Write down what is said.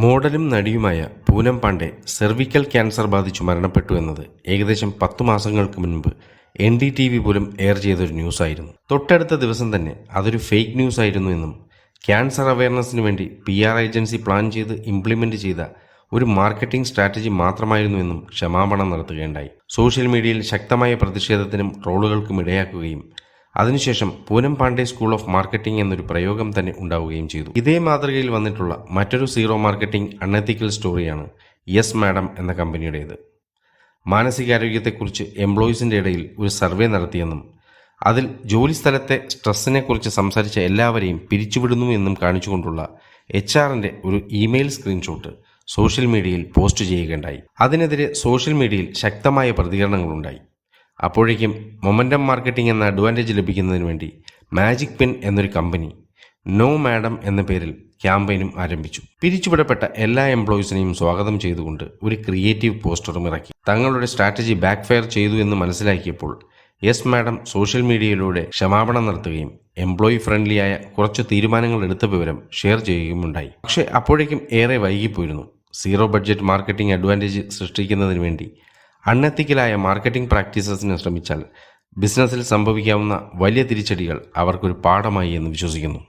മോഡലും നടിയുമായ Poonam Pandey cervical cancer ബാധിച്ചു മരണപ്പെട്ടു എന്നത് ഏകദേശം 10 മാസങ്ങൾക്ക് മുൻപ് NDTV പോലും എയർ ചെയ്തൊരു ന്യൂസായിരുന്നു. തൊട്ടടുത്ത ദിവസം തന്നെ അതൊരു ഫേക്ക് ന്യൂസ് ആയിരുന്നു എന്നും ക്യാൻസർ അവയർനെസ്സിന് വേണ്ടി PR ഏജൻസി പ്ലാൻ ചെയ്ത് ഇംപ്ലിമെന്റ് ചെയ്ത ഒരു മാർക്കറ്റിംഗ് സ്ട്രാറ്റജി മാത്രമായിരുന്നു എന്നും ക്ഷമാപണം നടത്തുകയുണ്ടായി. സോഷ്യൽ മീഡിയയിൽ ശക്തമായ പ്രതിഷേധത്തിനും ട്രോളുകൾക്കും ഇടയാക്കുകയും അതിനുശേഷം Poonam Pandey school of marketing എന്നൊരു പ്രയോഗം തന്നെ ഉണ്ടാവുകയും ചെയ്തു. ഇതേ മാതൃകയിൽ വന്നിട്ടുള്ള മറ്റൊരു സീറോ മാർക്കറ്റിംഗ് അൺഎത്തിക്കൽ സ്റ്റോറിയാണ് യെസ് മാഡം എന്ന കമ്പനിയുടേത്. മാനസികാരോഗ്യത്തെക്കുറിച്ച് എംപ്ലോയീസിൻ്റെ ഇടയിൽ ഒരു സർവേ നടത്തിയെന്നും അതിൽ ജോലിസ്ഥലത്തെ സ്ട്രെസ്സിനെക്കുറിച്ച് സംസാരിച്ച എല്ലാവരെയും പിരിച്ചുവിടുന്നു എന്നും കാണിച്ചുകൊണ്ടുള്ള HR-ന്റെ ഒരു ഇമെയിൽ സ്ക്രീൻഷോട്ട് സോഷ്യൽ മീഡിയയിൽ പോസ്റ്റ് ചെയ്യുകയുണ്ടായി. അതിനെതിരെ സോഷ്യൽ മീഡിയയിൽ ശക്തമായ പ്രതികരണങ്ങളുണ്ടായി. അപ്പോഴേക്കും മൊമെന്റം മാർക്കറ്റിംഗ് എന്ന അഡ്വാൻറ്റേജ് ലഭിക്കുന്നതിന് വേണ്ടി മാജിക് പെൻ എന്നൊരു കമ്പനി നോ മാഡം എന്ന പേരിൽ ക്യാമ്പയിനും ആരംഭിച്ചു. പിരിച്ചുവിടപ്പെട്ട എല്ലാ എംപ്ലോയീസിനെയും സ്വാഗതം ചെയ്തുകൊണ്ട് ഒരു ക്രിയേറ്റീവ് പോസ്റ്ററും ഇറക്കി. തങ്ങളുടെ സ്ട്രാറ്റജി ബാക്ക് ഫയർ ചെയ്തു എന്ന് മനസ്സിലാക്കിയപ്പോൾ യെസ് മാഡം സോഷ്യൽ മീഡിയയിലൂടെ ക്ഷമാപണം നടത്തുകയും എംപ്ലോയി ഫ്രണ്ട്ലിയായ കുറച്ച് തീരുമാനങ്ങൾ എടുത്ത വിവരം ഷെയർ ചെയ്യുകയുമുണ്ടായി. പക്ഷേ അപ്പോഴേക്കും ഏറെ വൈകിപ്പോയിരുന്നു. സീറോ ബഡ്ജറ്റ് മാർക്കറ്റിംഗ് അഡ്വാൻറ്റേജ് സൃഷ്ടിക്കുന്നതിന് വേണ്ടി അൺഎത്തിക്കലായ മാർക്കറ്റിംഗ് പ്രാക്ടീസസിന് ശ്രമിച്ചാൽ ബിസിനസ്സിൽ സംഭവിക്കാവുന്ന വലിയ തിരിച്ചടികൾ അവർക്കൊരു പാഠമായി എന്ന് വിശ്വസിക്കുന്നു.